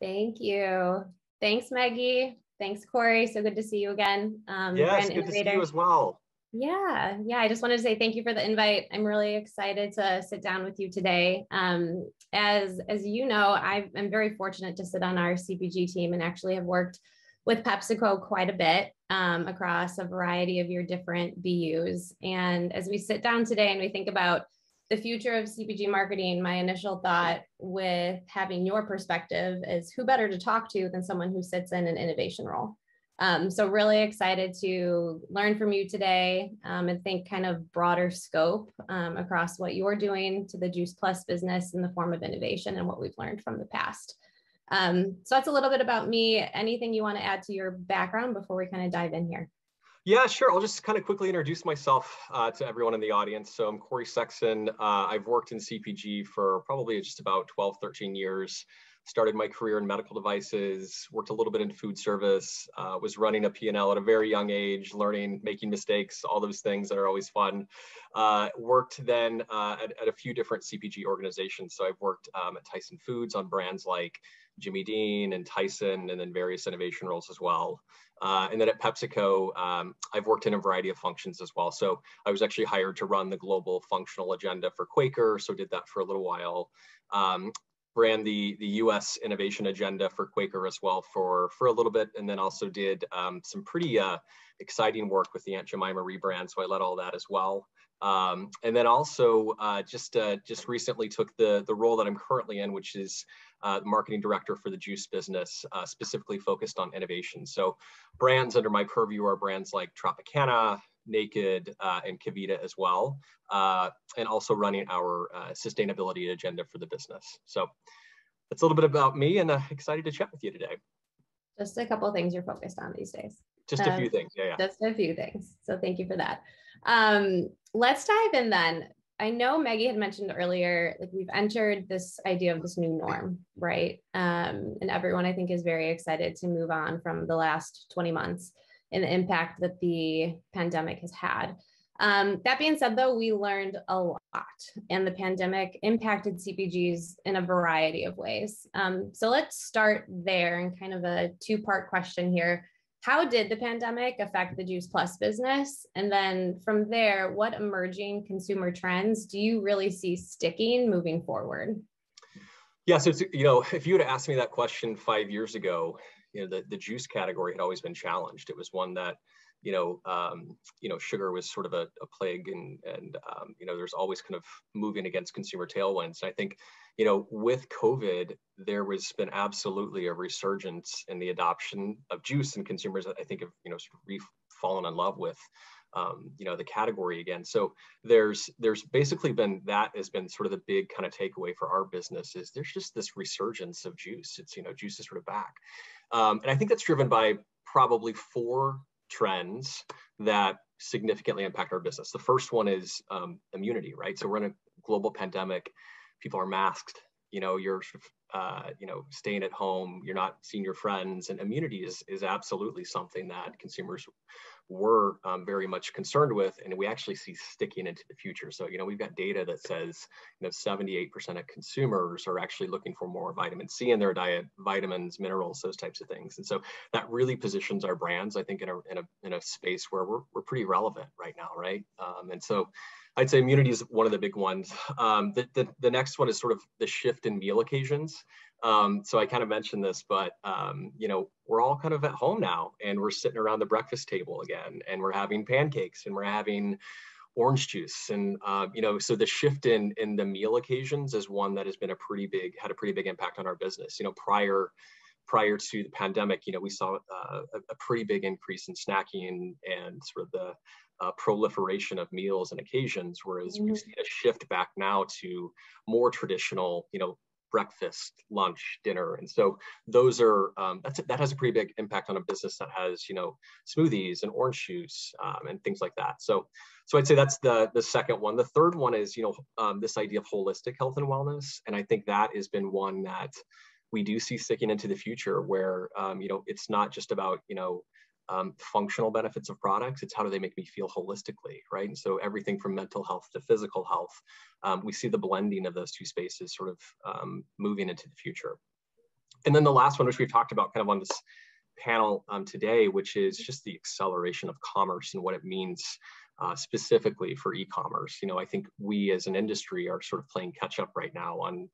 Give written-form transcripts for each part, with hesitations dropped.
Thank you. Thanks, Maggie. Thanks, Cory. So good to see you again. Yes, good to see you as well. Yeah. I just wanted to say thank you for the invite. I'm really excited to sit down with you today. As you know, I'm very fortunate to sit on our CPG team and actually have worked with PepsiCo quite a bit across a variety of your different BUs. And as we sit down today and we think about the future of CPG marketing, my initial thought with having your perspective is who better to talk to than someone who sits in an innovation role. So really excited to learn from you today and think kind of broader scope across what you're doing to the Juice Plus business in the form of innovation and what we've learned from the past. So that's a little bit about me. Anything you want to add to your background before we kind of dive in here? Yeah, sure. I'll just kind of quickly introduce myself to everyone in the audience. So I'm Cory Sexton. I've worked in CPG for probably just about 12, 13 years. Started my career in medical devices, worked a little bit in food service, was running a P&L at a very young age, learning, making mistakes, all those things that are always fun. Worked then at a few different CPG organizations. So I've worked at Tyson Foods on brands like Jimmy Dean and Tyson, and then various innovation roles as well. And then at PepsiCo, I've worked in a variety of functions as well. So I was actually hired to run the global functional agenda for Quaker, so did that for a little while. Ran the US innovation agenda for Quaker as well for a little bit, and then also did some pretty exciting work with the Aunt Jemima rebrand, so I led all that as well. And then also just recently took the role that I'm currently in, which is marketing director for the juice business, specifically focused on innovation. So brands under my purview are brands like Tropicana, Naked, and Kavita as well, and also running our sustainability agenda for the business. So that's a little bit about me, and excited to chat with you today. Just a couple of things you're focused on these days. Just a few things, yeah. Just a few things. So thank you for that. Let's dive in then. I know Maggie had mentioned earlier, like we've entered this idea of this new norm, right? And everyone I think is very excited to move on from the last 20 months and the impact that the pandemic has had. That being said, though, we learned a lot, and the pandemic impacted CPGs in a variety of ways. So let's start there, and kind of a two-part question here. How did the pandemic affect the Juice Plus business? And then from there, what emerging consumer trends do you really see sticking moving forward? Yeah, so if you would have asked me that question 5 years ago, the juice category had always been challenged. It was one that, sugar was sort of a plague, and there's always kind of moving against consumer tailwinds. And I think, with COVID, there was been absolutely a resurgence in the adoption of juice, and consumers, I think, have, sort of fallen in love with, the category again. So there's basically been, that has been sort of the big kind of takeaway for our business, is there's just this resurgence of juice. It's, juice is sort of back. And I think that's driven by probably 4 trends that significantly impact our business. The first one is immunity, right? So we're in a global pandemic. People are masked. You're staying at home. You're not seeing your friends, and immunity is absolutely something that consumers were very much concerned with, and we actually see sticking into the future. So, we've got data that says, 78% of consumers are actually looking for more vitamin C in their diet, vitamins, minerals, those types of things. And so that really positions our brands, I think, in a space where we're pretty relevant right now, right? And so I'd say immunity is one of the big ones. The next one is sort of the shift in meal occasions. So I kind of mentioned this, but, we're all kind of at home now, and we're sitting around the breakfast table again, and we're having pancakes, and we're having orange juice. And, so the shift in the meal occasions is one that has been had a pretty big impact on our business. Prior to the pandemic, we saw a pretty big increase in snacking and sort of the proliferation of meals and occasions, whereas we've seen a shift back now to more traditional, breakfast, lunch, dinner. And so those are, that has a pretty big impact on a business that has, smoothies and orange juice and things like that. So I'd say that's the second one. The third one is, this idea of holistic health and wellness. And I think that has been one that we do see sticking into the future, where, it's not just about, functional benefits of products. It's how do they make me feel holistically, right? And so everything from mental health to physical health, we see the blending of those two spaces sort of moving into the future. And then the last one, which we've talked about kind of on this panel today, which is just the acceleration of commerce and what it means specifically for e-commerce. I think we as an industry are sort of playing catch up right now on,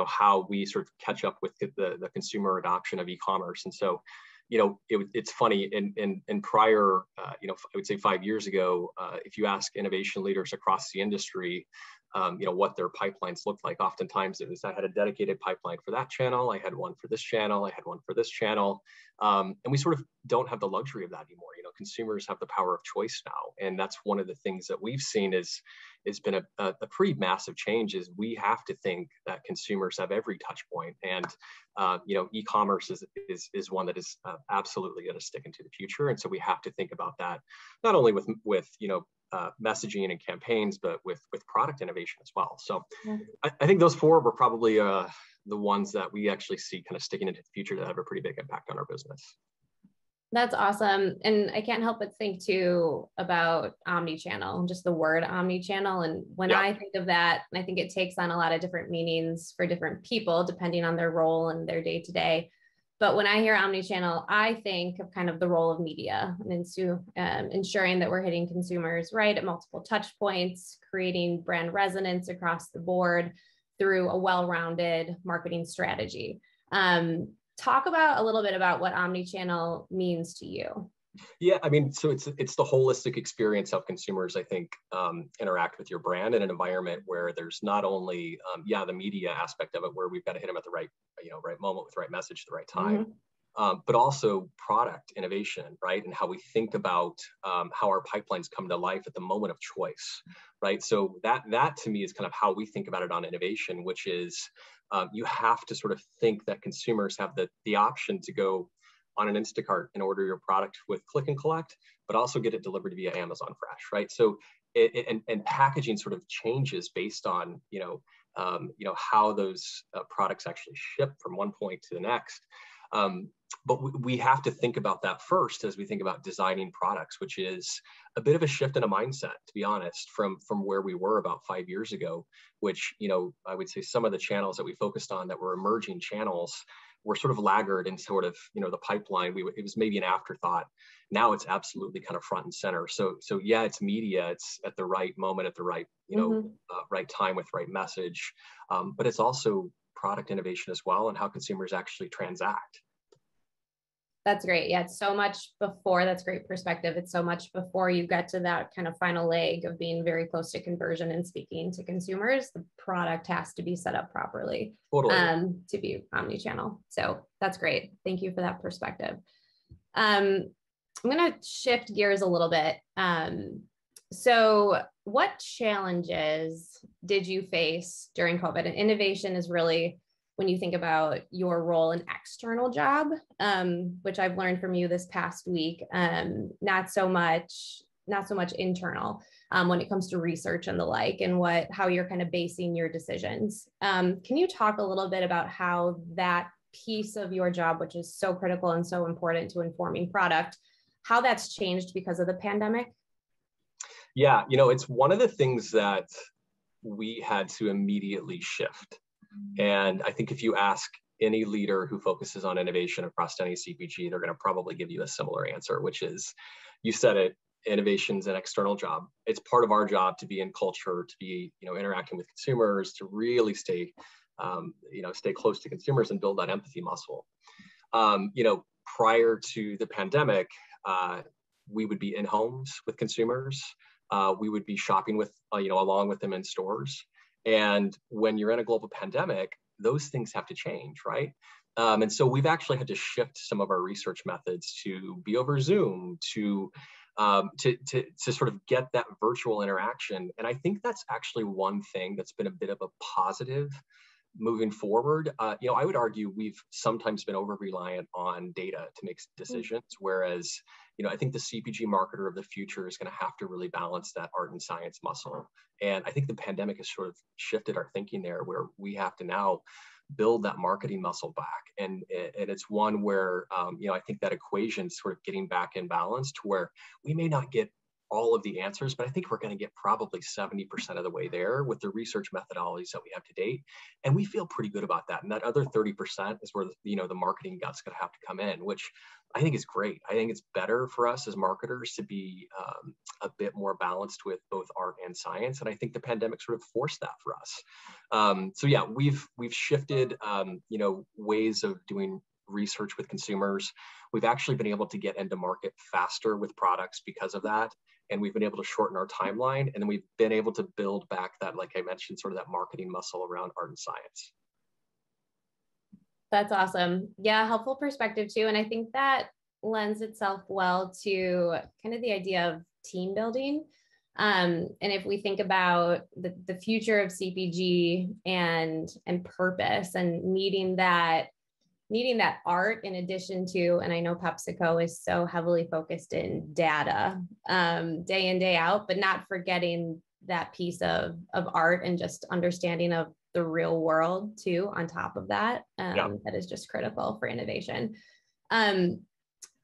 how we sort of catch up with the consumer adoption of e-commerce. And so, it's funny in prior, I would say 5 years ago, if you ask innovation leaders across the industry, what their pipelines looked like, oftentimes it was, I had a dedicated pipeline for that channel, I had one for this channel, I had one for this channel. And we sort of don't have the luxury of that anymore. Consumers have the power of choice now. And that's one of the things that we've seen is it's been a pretty massive change. Is we have to think that consumers have every touch point. And, e-commerce is one that is absolutely going to stick into the future. And so we have to think about that, not only with messaging and campaigns, but with product innovation as well. So I think those four were probably the ones that we actually see kind of sticking into the future that have a pretty big impact on our business. That's awesome. And I can't help but think too about omnichannel, just the word omnichannel. And when I think of that, I think it takes on a lot of different meanings for different people, depending on their role and their day to day. But when I hear omnichannel, I think of kind of the role of media and ensuring that we're hitting consumers right at multiple touch points, creating brand resonance across the board through a well-rounded marketing strategy. Talk about a little bit about what omnichannel means to you. Yeah, I mean, so it's the holistic experience of consumers, I think, interact with your brand in an environment where there's not only, the media aspect of it, where we've got to hit them at the right, right moment with the right message at the right time, but also product innovation, right? And how we think about how our pipelines come to life at the moment of choice, right? So that to me is kind of how we think about it on innovation, which is you have to sort of think that consumers have the option to go on an Instacart and order your product with click and collect, but also get it delivered via Amazon Fresh, right? So and packaging sort of changes based on how those products actually ship from one point to the next. But we have to think about that first as we think about designing products, which is a bit of a shift in a mindset, to be honest, from where we were about 5 years ago, which, I would say some of the channels that we focused on that were emerging channels were sort of laggard in sort of, the pipeline. It was maybe an afterthought. Now it's absolutely kind of front and center. So yeah, it's media. It's at the right moment, at the right, right time with right message. But it's also product innovation as well, and how consumers actually transact. That's great. Yeah, it's so much before. That's great perspective. It's so much before you get to that kind of final leg of being very close to conversion and speaking to consumers. The product has to be set up properly to be omnichannel. So that's great. Thank you for that perspective. I'm going to shift gears a little bit. So what challenges did you face during COVID? And innovation is really, when you think about your role, an external job, which I've learned from you this past week, not so much internal when it comes to research and the like, and how you're kind of basing your decisions. Can you talk a little bit about how that piece of your job, which is so critical and so important to informing product, how that's changed because of the pandemic? Yeah, it's one of the things that we had to immediately shift. And I think if you ask any leader who focuses on innovation across any CPG, they're going to probably give you a similar answer, which is, you said it, innovation's an external job. It's part of our job to be in culture, to be, interacting with consumers, to really stay close to consumers and build that empathy muscle. Prior to the pandemic, we would be in homes with consumers. We would be shopping with, along with them in stores. And when you're in a global pandemic, those things have to change, right? And so we've actually had to shift some of our research methods to be over Zoom, to sort of get that virtual interaction. And I think that's actually one thing that's been a bit of a positive moving forward. I would argue we've sometimes been over reliant on data to make decisions, whereas, I think the CPG marketer of the future is going to have to really balance that art and science muscle. And I think the pandemic has sort of shifted our thinking there, where we have to now build that marketing muscle back. And it's one where, I think that equation sort of getting back in balance to where we may not get all of the answers, but I think we're going to get probably 70% of the way there with the research methodologies that we have to date. And we feel pretty good about that. And that other 30% is where, the marketing gut's going to have to come in, which I think is great. I think it's better for us as marketers to be a bit more balanced with both art and science. And I think the pandemic sort of forced that for us. So yeah, we've shifted, ways of doing research with consumers. We've actually been able to get into market faster with products because of that. And we've been able to shorten our timeline. And then we've been able to build back that, like I mentioned, sort of that marketing muscle around art and science. That's awesome. Yeah, helpful perspective too. And I think that lends itself well to kind of the idea of team building. And if we think about the future of CPG and purpose and needing that art in addition to, and I know PepsiCo is so heavily focused in data day in, day out, but not forgetting that piece of art and just understanding of the real world too, on top of that, that is just critical for innovation.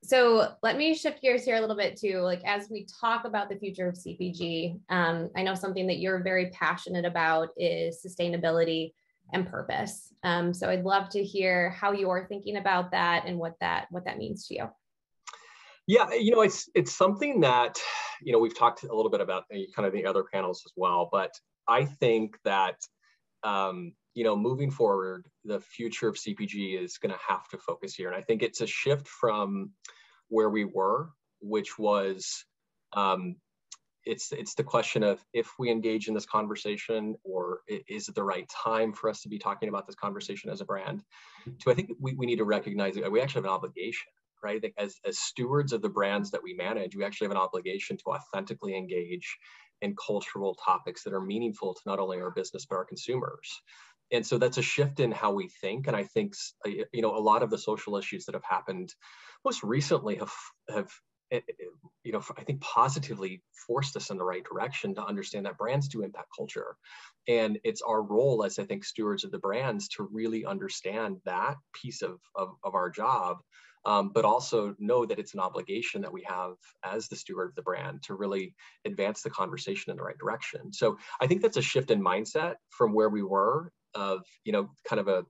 So let me shift gears here a little bit too, like as we talk about the future of CPG, I know something that you're very passionate about is sustainability and purpose. So I'd love to hear how you're thinking about that and what that means to you. Yeah, it's something that, we've talked a little bit about kind of the other panels as well, but I think that, moving forward, the future of CPG is going to have to focus here. And I think it's a shift from where we were, which was, it's the question of if we engage in this conversation, or is it the right time for us to be talking about this conversation as a brand? So I think we need to recognize that we actually have an obligation, right? That as stewards of the brands that we manage, we actually have an obligation to authentically engage in cultural topics that are meaningful to not only our business, but our consumers. And so that's a shift in how we think. And I think, a lot of the social issues that have happened most recently have I think positively forced us in the right direction to understand that brands do impact culture. And it's our role as, I think, stewards of the brands to really understand that piece of our job, but also know that it's an obligation that we have as the steward of the brand to really advance the conversation in the right direction. So I think that's a shift in mindset from where we were of, kind of a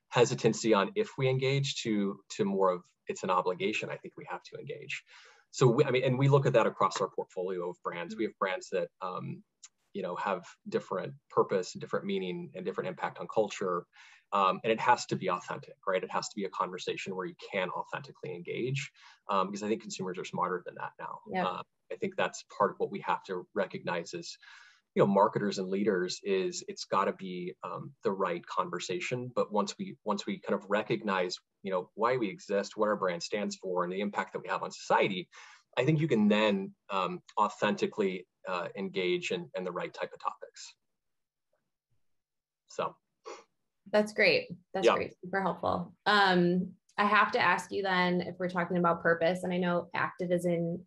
hesitancy on if we engage to more of it's an obligation. I think we have to engage. So, we look at that across our portfolio of brands. We have brands that, have different purpose, different meaning, and different impact on culture. And it has to be authentic, right? It has to be a conversation where you can authentically engage, because I think consumers are smarter than that now. Yeah. I think that's part of what we have to recognize as, marketers and leaders is it's got to be the right conversation. But once we kind of recognize, why we exist, what our brand stands for, and the impact that we have on society, I think you can then authentically engage in the right type of topics. So. That's great. That's great. Super helpful. I have to ask you then, if we're talking about purpose, and I know activism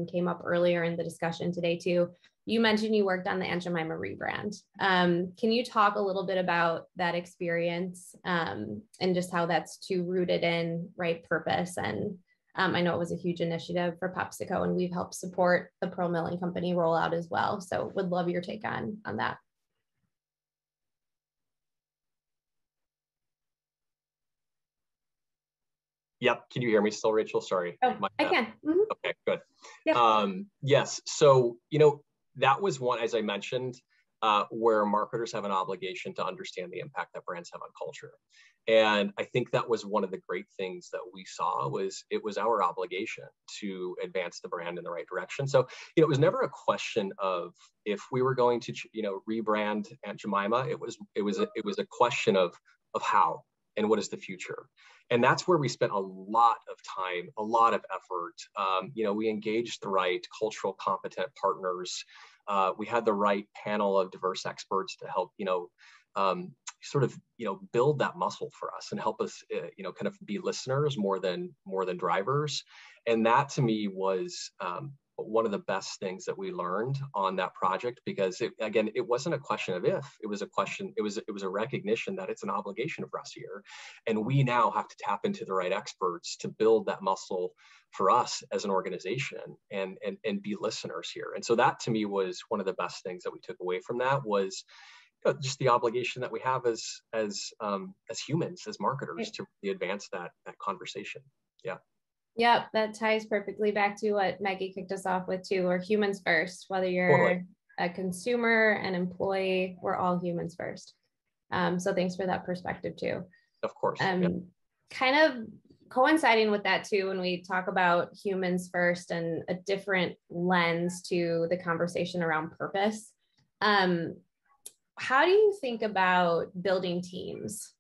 came up earlier in the discussion today too. You mentioned you worked on the Aunt Jemima rebrand. Can you talk a little bit about that experience and just how that's too rooted in right purpose? And I know it was a huge initiative for PepsiCo, and we've helped support the Pearl Milling Company rollout as well. So would love your take on that. Yep. Can you hear me still, Rachel? Sorry. Oh, I can. Mm-hmm. Okay, good. Yep. Yes. So, that was one, as I mentioned, where marketers have an obligation to understand the impact that brands have on culture. And I think that was one of the great things that we saw was it was our obligation to advance the brand in the right direction. So, it was never a question of if we were going to, rebrand Aunt Jemima. It was a question of how and what is the future. And that's where we spent a lot of time, a lot of effort. We engaged the right cultural competent partners. We had the right panel of diverse experts to help, build that muscle for us and help us, kind of be listeners more than drivers. And that to me was one of the best things that we learned on that project, because again, it wasn't a question of if, it was a recognition that it's an obligation for us here. And we now have to tap into the right experts to build that muscle for us as an organization and be listeners here. And so that to me was one of the best things that we took away from that was just the obligation that we have as humans, as marketers, to really advance that conversation. Yeah. Yeah, that ties perfectly back to what Maggie kicked us off with too. We're humans first, whether you're Totally. a consumer, an employee, we're all humans first. So thanks for that perspective too. Of course. Yeah. Kind of coinciding with that too, when we talk about humans first and a different lens to the conversation around purpose. How do you think about building teams,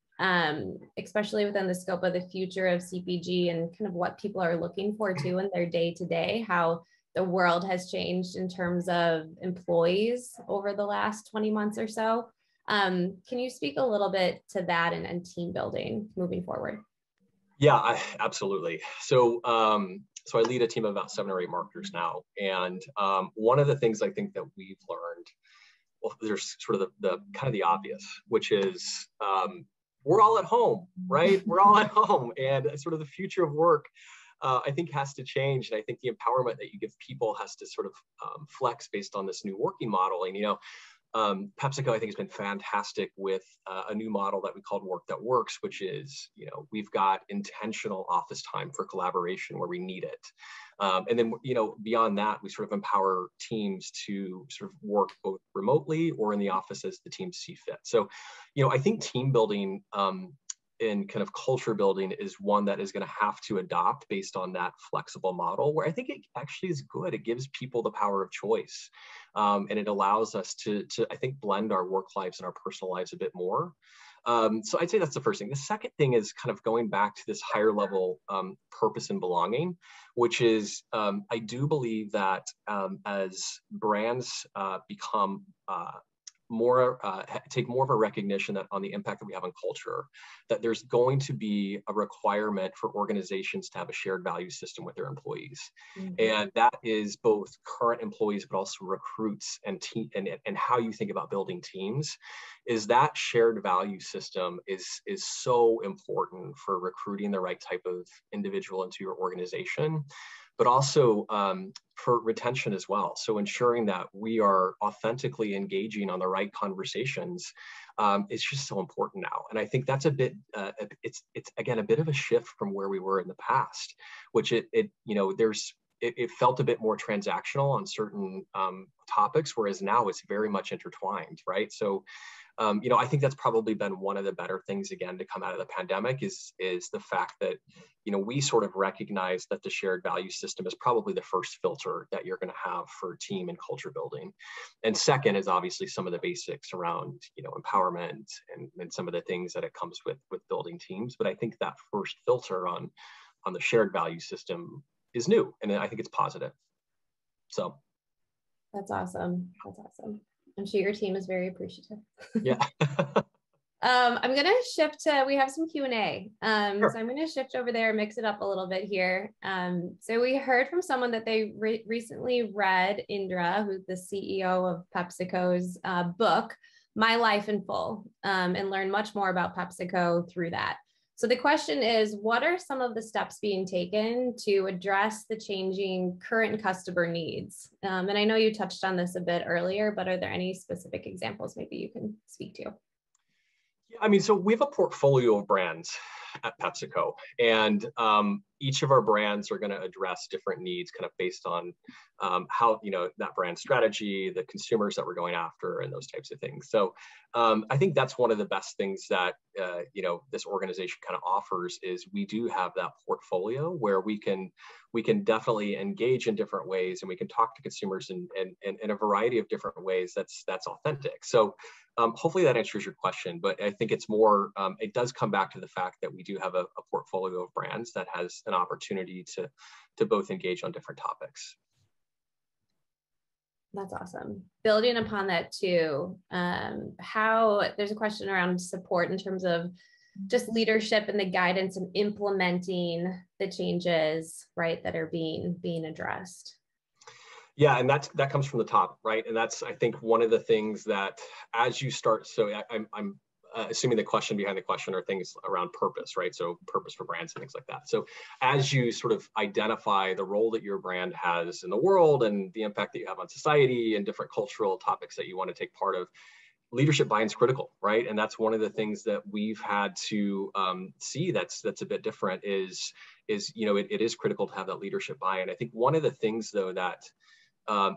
especially within the scope of the future of CPG and kind of what people are looking for too in their day-to-day, how the world has changed in terms of employees over the last 20 months or so? Can you speak a little bit to that and team building moving forward? Yeah, absolutely. So I lead a team of about 7 or 8 marketers now. And one of the things I think that we've learned, well, there's sort of the kind of the obvious, which is we're all at home, right? We're all at home, and sort of the future of work, I think, has to change. And I think the empowerment that you give people has to sort of flex based on this new working model. And PepsiCo, I think, has been fantastic with a new model that we called Work That Works, which is, we've got intentional office time for collaboration where we need it. And then, beyond that, we sort of empower teams to sort of work both remotely or in the office as the teams see fit. So, I think team building and kind of culture building is one that is going to have to adopt based on that flexible model, where I think it actually is good. It gives people the power of choice. And it allows us to, I think, blend our work lives and our personal lives a bit more. So I'd say that's the first thing. The second thing is kind of going back to this higher level purpose and belonging, which is I do believe that as brands become take more of a recognition that on the impact that we have on culture, that there's going to be a requirement for organizations to have a shared value system with their employees. Mm-hmm. And that is both current employees, but also recruits and how you think about building teams. Is that shared value system is so important for recruiting the right type of individual into your organization, but also for retention as well. So ensuring that we are authentically engaging on the right conversations is just so important now. And I think that's a bit, it's again, a bit of a shift from where we were in the past, which it felt a bit more transactional on certain topics, whereas now it's very much intertwined, right? So, I think that's probably been one of the better things, again, to come out of the pandemic is the fact that, we sort of recognize that the shared value system is probably the first filter that you're going to have for team and culture building. And second is obviously some of the basics around, empowerment and some of the things that it comes with building teams. But I think that first filter on the shared value system is new, and I think it's positive. So. That's awesome. That's awesome. I'm sure your team is very appreciative. Yeah. I'm going to shift to, we have some Q&A. Sure. So I'm going to shift over there, mix it up a little bit here. So we heard from someone that they recently read Indra, who's the CEO of PepsiCo's book, My Life in Full, and learned much more about PepsiCo through that. So the question is, what are some of the steps being taken to address the changing current customer needs? And I know you touched on this a bit earlier, but are there any specific examples maybe you can speak to? Yeah, I mean, so we have a portfolio of brands at PepsiCo, and each of our brands are going to address different needs kind of based on how, that brand strategy, the consumers that we're going after, and those types of things. So I think that's one of the best things that, this organization kind of offers is we do have that portfolio where we can definitely engage in different ways, and we can talk to consumers in a variety of different ways that's authentic. So hopefully that answers your question, but I think it's more, it does come back to the fact that we do have a portfolio of brands that has an opportunity to both engage on different topics. That's awesome. Building upon that too, how there's a question around support in terms of just leadership and the guidance and implementing the changes, right, that are being addressed. Yeah, and that comes from the top, right? And that's, I think, one of the things that as you start, so I'm assuming the question behind the question are things around purpose, right? So purpose for brands and things like that. So as you sort of identify the role that your brand has in the world and the impact that you have on society and different cultural topics that you want to take part of, leadership buy-in is critical, right? And that's one of the things that we've had to see that's a bit different is it is critical to have that leadership buy-in. I think one of the things though that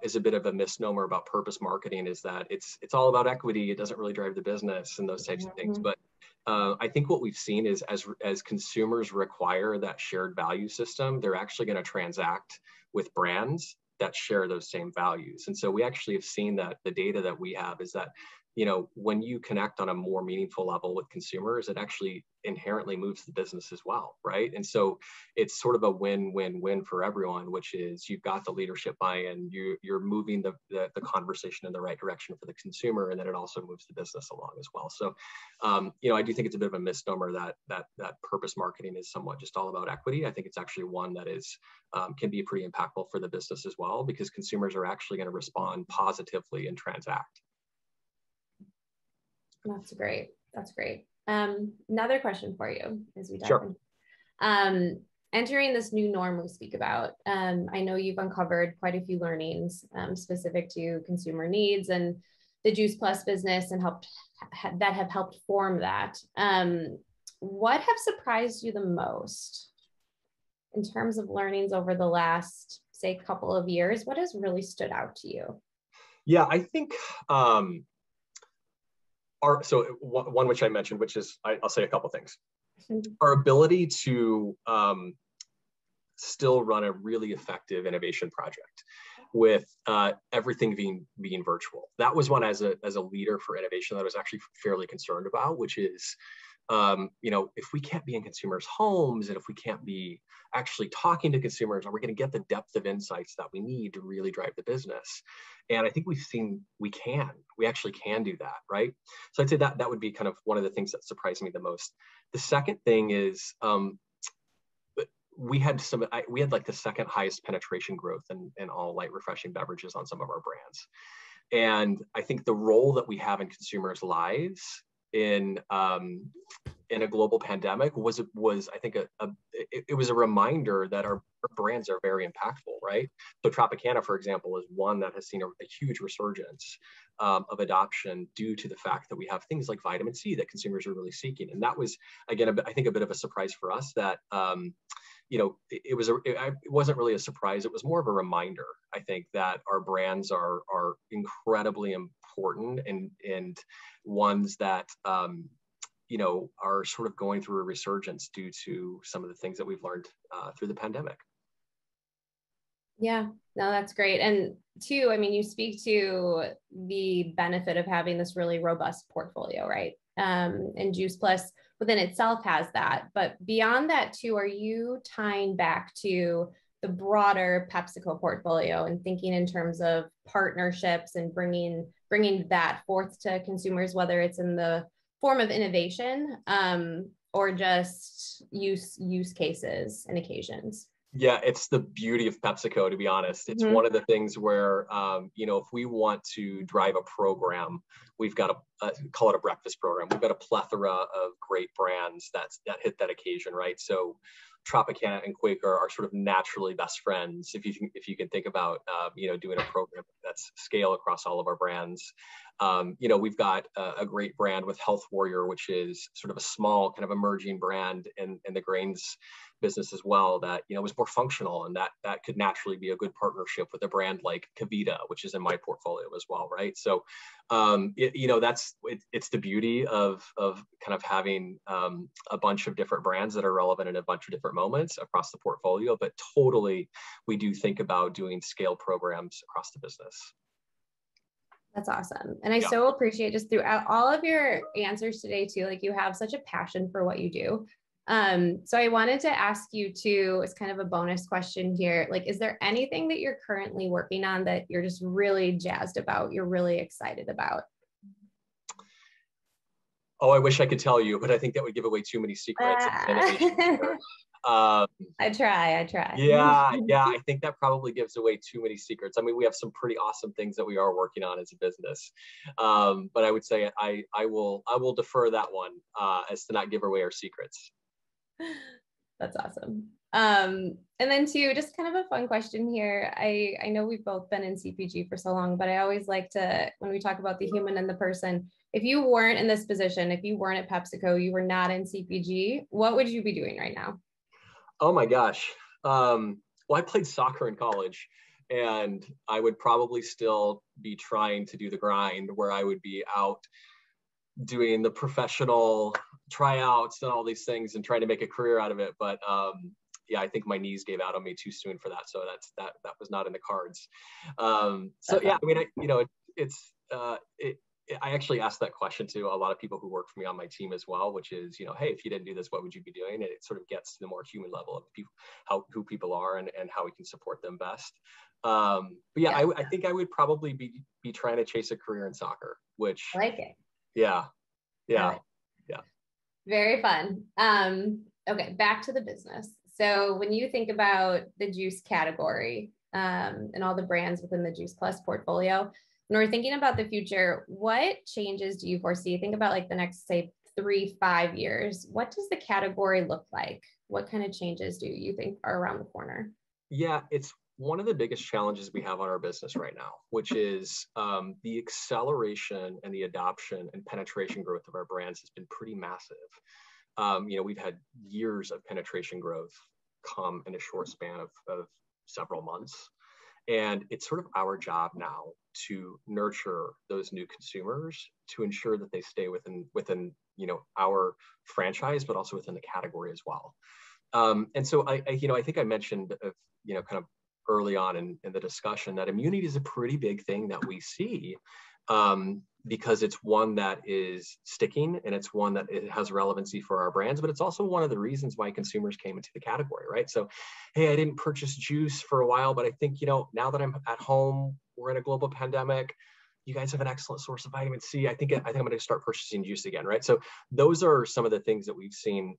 is a bit of a misnomer about purpose marketing is that it's all about equity. It doesn't really drive the business and those types of things. But I think what we've seen is as consumers require that shared value system, they're actually going to transact with brands that share those same values. And so we actually have seen that the data that we have is that when you connect on a more meaningful level with consumers, it actually inherently moves the business as well, right? And so it's sort of a win-win-win for everyone, which is you've got the leadership buy-in, you're moving the conversation in the right direction for the consumer, and then it also moves the business along as well. So, I do think it's a bit of a misnomer that purpose marketing is somewhat just all about equity. I think it's actually one that is can be pretty impactful for the business as well, because consumers are actually going to respond positively and transact. That's great. That's great. Another question for you as we dive Sure. in. Entering this new norm we speak about, I know you've uncovered quite a few learnings specific to consumer needs and the Juice Plus business and that have helped form that. What have surprised you the most in terms of learnings over the last, say, couple of years? What has really stood out to you? Yeah, I think one which I mentioned, which is, I'll say a couple things. Our ability to still run a really effective innovation project with everything being virtual. That was one as a leader for innovation that I was actually fairly concerned about, which is, if we can't be in consumers' homes and if we can't be actually talking to consumers, are we going to get the depth of insights that we need to really drive the business? And I think we've seen we actually can do that, right? So I'd say that would be kind of one of the things that surprised me the most. The second thing is we had like the second highest penetration growth in all light refreshing beverages on some of our brands. And I think the role that we have in consumers' lives in a global pandemic was I think it was a reminder that our brands are very impactful, right? So Tropicana, for example, is one that has seen a huge resurgence of adoption due to the fact that we have things like vitamin C that consumers are really seeking. And that was, again, I think a bit of a surprise for us that it wasn't really a surprise. It was more of a reminder, I think, that our brands are incredibly important and ones that are sort of going through a resurgence due to some of the things that we've learned through the pandemic. Yeah, no, that's great. And two, I mean, you speak to the benefit of having this really robust portfolio, right? And Juice Plus within itself has that. But beyond that too, are you tying back to the broader PepsiCo portfolio and thinking in terms of partnerships and bringing that forth to consumers, whether it's in the form of innovation or just use cases and occasions? Yeah, it's the beauty of PepsiCo, to be honest. It's one of the things where, if we want to drive a program, we've got to call it a breakfast program. We've got a plethora of great brands that hit that occasion, right? So Tropicana and Quaker are sort of naturally best friends. If you can think about, doing a program that's scale across all of our brands. We've got a great brand with Health Warrior, which is sort of a small kind of emerging brand in the grains business as well that, was more functional, and that could naturally be a good partnership with a brand like Kavita, which is in my portfolio as well, right? So, it's the beauty of kind of having a bunch of different brands that are relevant in a bunch of different moments across the portfolio, but totally, we do think about doing scale programs across the business. That's awesome. And I so appreciate just throughout all of your answers today too, like you have such a passion for what you do. So I wanted to ask you too, as kind of a bonus question here, like, is there anything that you're currently working on that you're just really jazzed about, you're really excited about? Oh, I wish I could tell you, but I think that would give away too many secrets. I try. Yeah, I think that probably gives away too many secrets. I mean, we have some pretty awesome things that we are working on as a business, but I would say I will defer that one as to not give away our secrets. That's awesome. And then too, just kind of a fun question here. I know we've both been in CPG for so long, but I always like to, when we talk about the human and the person, if you weren't in this position, if you weren't at PepsiCo, you were not in CPG, what would you be doing right now? Oh my gosh. Well, I played soccer in college, and I would probably still be trying to do the grind where I would be out doing the professional tryouts and all these things and trying to make a career out of it. But yeah, I think my knees gave out on me too soon for that. So that was not in the cards. So yeah, I mean, I actually asked that question to a lot of people who work for me on my team as well, which is, hey, if you didn't do this, what would you be doing? And it sort of gets to the more human level of people, who people are and how we can support them best. But yeah, I think I would probably be trying to chase a career in soccer, which I like it. Yeah. Very fun. Okay, back to the business. So when you think about the juice category and all the brands within the Juice Plus portfolio, when we're thinking about the future, what changes do you foresee? Think about like the next, say, 3-5 years. What does the category look like? What kind of changes do you think are around the corner? Yeah, it's one of the biggest challenges we have on our business right now, which is the acceleration and the adoption and penetration growth of our brands has been pretty massive. We've had years of penetration growth come in a short span of several months. And it's sort of our job now to nurture those new consumers to ensure that they stay within our franchise, but also within the category as well. And so I think I mentioned kind of early on in the discussion that immunity is a pretty big thing that we see because it's one that is sticking and it's one that it has relevancy for our brands, but it's also one of the reasons why consumers came into the category, right? So, hey, I didn't purchase juice for a while, but I think, now that I'm at home, we're in a global pandemic, you guys have an excellent source of vitamin C. I think I'm going to start purchasing juice again, right? So those are some of the things that we've seen,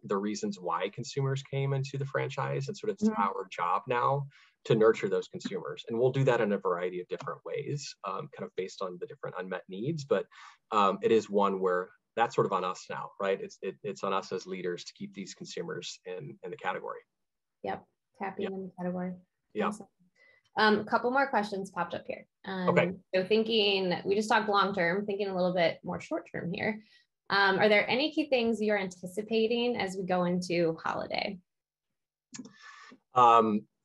the reasons why consumers came into the franchise, and sort of it's our job now to nurture those consumers. And we'll do that in a variety of different ways, kind of based on the different unmet needs. But it is one where that's sort of on us now, right? It's on us as leaders to keep these consumers in the category. Yep, tapping in the category. Yeah. Awesome. A couple more questions popped up here. Okay. So we just talked long-term, thinking a little bit more short-term here. Are there any key things you're anticipating as we go into holiday?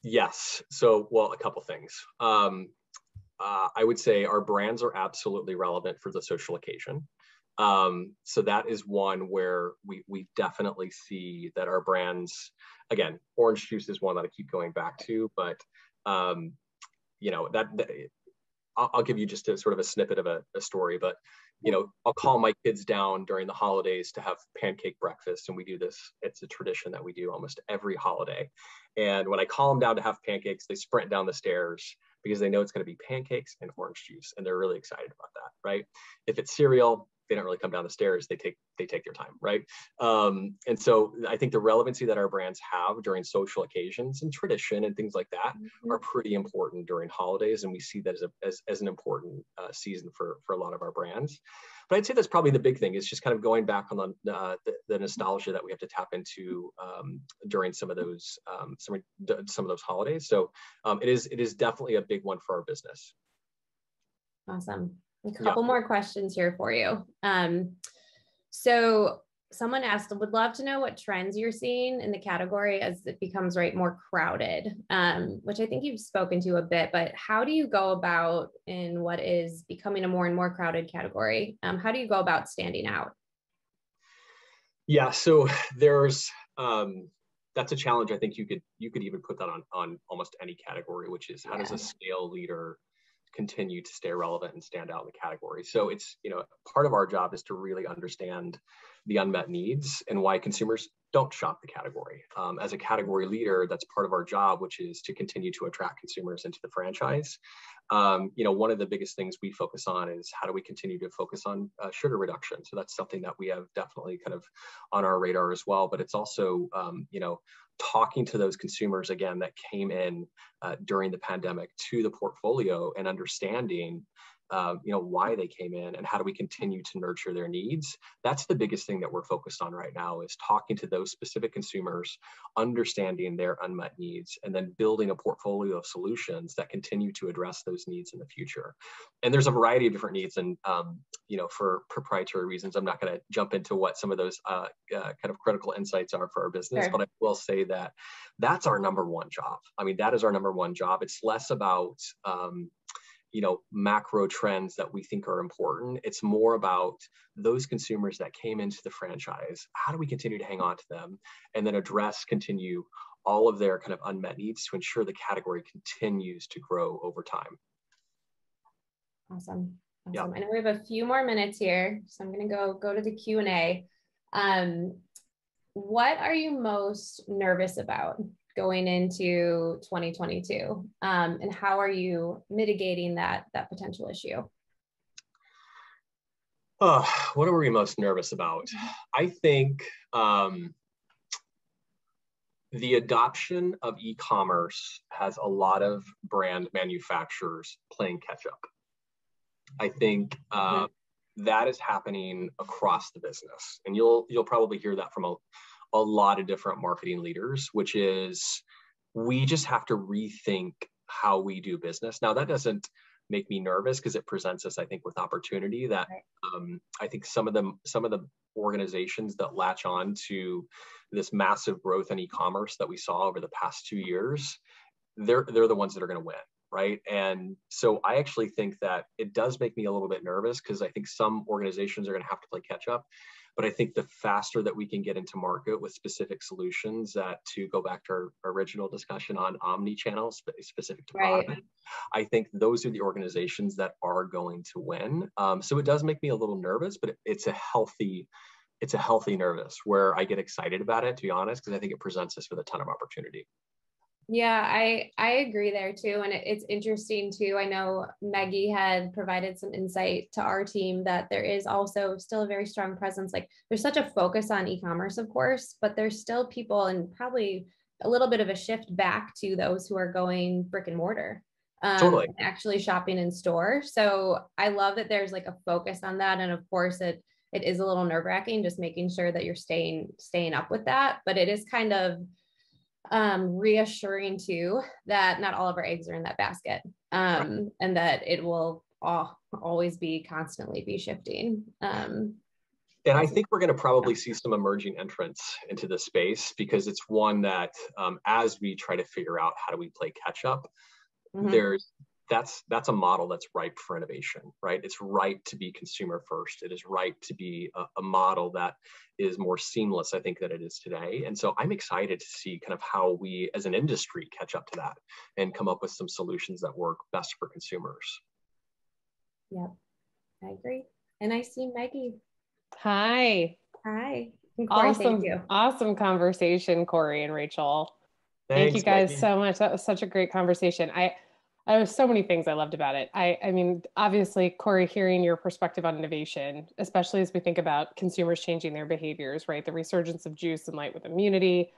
Yes. So, well, a couple things. I would say our brands are absolutely relevant for the social occasion. So that is one where we definitely see that our brands, again, orange juice is one that I keep going back to, but I'll give you just a sort of a snippet of a story, but I'll call my kids down during the holidays to have pancake breakfast. And we do this, it's a tradition that we do almost every holiday. And when I call them down to have pancakes, they sprint down the stairs because they know it's going to be pancakes and orange juice. And they're really excited about that, right? If it's cereal, they don't really come down the stairs. They take their time, right? And so I think the relevancy that our brands have during social occasions and tradition and things like that are pretty important during holidays. And we see that as an important season for a lot of our brands. But I'd say that's probably the big thing, is just kind of going back on the nostalgia that we have to tap into during some of those holidays. So it is definitely a big one for our business. Awesome. A couple more questions here for you. So someone asked, would love to know what trends you're seeing in the category as it becomes more crowded, which I think you've spoken to a bit, but how do you go about in what is becoming a more and more crowded category? How do you go about standing out? Yeah, so there's, that's a challenge. I think you could even put that on almost any category, which is how does a scale leader continue to stay relevant and stand out in the category? So it's, part of our job is to really understand the unmet needs and why consumers don't shop the category. As a category leader, that's part of our job, which is to continue to attract consumers into the franchise. One of the biggest things we focus on is how do we continue to focus on sugar reduction. So that's something that we have definitely kind of on our radar as well. But it's also, talking to those consumers again that came in during the pandemic to the portfolio and understanding why they came in and how do we continue to nurture their needs. That's the biggest thing that we're focused on right now, is talking to those specific consumers, understanding their unmet needs, and then building a portfolio of solutions that continue to address those needs in the future. And there's a variety of different needs, and for proprietary reasons, I'm not going to jump into what some of those kind of critical insights are for our business, Sure. but I will say that that's our number one job. I mean, that is our number one job. It's less about macro trends that we think are important. It's more about those consumers that came into the franchise. How do we continue to hang on to them and then continue all of their kind of unmet needs to ensure the category continues to grow over time? Awesome. Yeah. I know we have a few more minutes here, so I'm going to go to the Q&A. What are you most nervous about going into 2022? And how are you mitigating that potential issue? What are we most nervous about? I think the adoption of e-commerce has a lot of brand manufacturers playing catch up. I think that is happening across the business, and you'll probably hear that from a lot of different marketing leaders, which is we just have to rethink how we do business. Now, that doesn't make me nervous because it presents us, I think, with opportunity that I think some of the organizations that latch on to this massive growth in e-commerce that we saw over the past 2 years, they're the ones that are going to win. Right. And so I actually think that it does make me a little bit nervous because I think some organizations are going to have to play catch up. But I think the faster that we can get into market with specific solutions, that to go back to our original discussion on omni-channel specific to product, I think those are the organizations that are going to win. So it does make me a little nervous, but it's a healthy nervous where I get excited about it, to be honest, because I think it presents us with a ton of opportunity. Yeah, I agree there too. And it's interesting too. I know Maggie had provided some insight to our team that there is also still a very strong presence. Like there's such a focus on e-commerce, of course, but there's still people, and probably a little bit of a shift back to those who are going brick and mortar, Totally. actually shopping in store. So I love that there's like a focus on that. And of course it is a little nerve wracking, just making sure that you're staying up with that. But it is kind of reassuring too that not all of our eggs are in that basket, and that it will always constantly be shifting. And I think we're going to probably see some emerging entrants into this space, because it's one that as we try to figure out how do we play catch up, that's a model that's ripe for innovation, right? It's ripe to be consumer first. It is ripe to be a model that is more seamless, I think, than it is today. And so I'm excited to see kind of how we as an industry catch up to that and come up with some solutions that work best for consumers. Yep, I agree. And I see Maggie. Hi. Hi. Cory, awesome. Thank you. Awesome conversation, Cory and Rachel. Thank you guys Maggie. So much. That was such a great conversation. There were so many things I loved about it. I mean, obviously, Cory, hearing your perspective on innovation, especially as we think about consumers changing their behaviors, right? The resurgence of juice and light with immunity.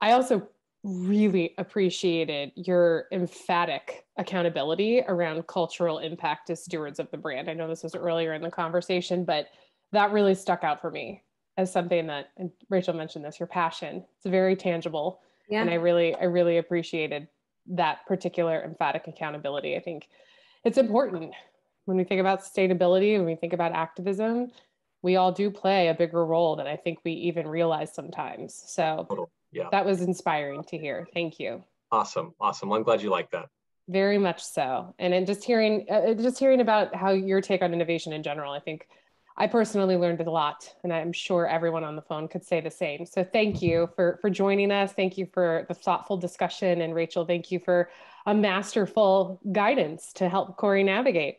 I also really appreciated your emphatic accountability around cultural impact as stewards of the brand. I know this was earlier in the conversation, but that really stuck out for me as something that, and Rachel mentioned this, your passion. It's very tangible. Yeah. And I really appreciated that particular emphatic accountability. I think it's important when we think about sustainability, when we think about activism, we all do play a bigger role than I think we even realize sometimes. So that was inspiring to hear. Thank you. Awesome. I'm glad you like that. Very much so. And then just hearing about how your take on innovation in general, I think I personally learned a lot, and I'm sure everyone on the phone could say the same. So thank you for joining us. Thank you for the thoughtful discussion. And Rachel, thank you for a masterful guidance to help Cory navigate.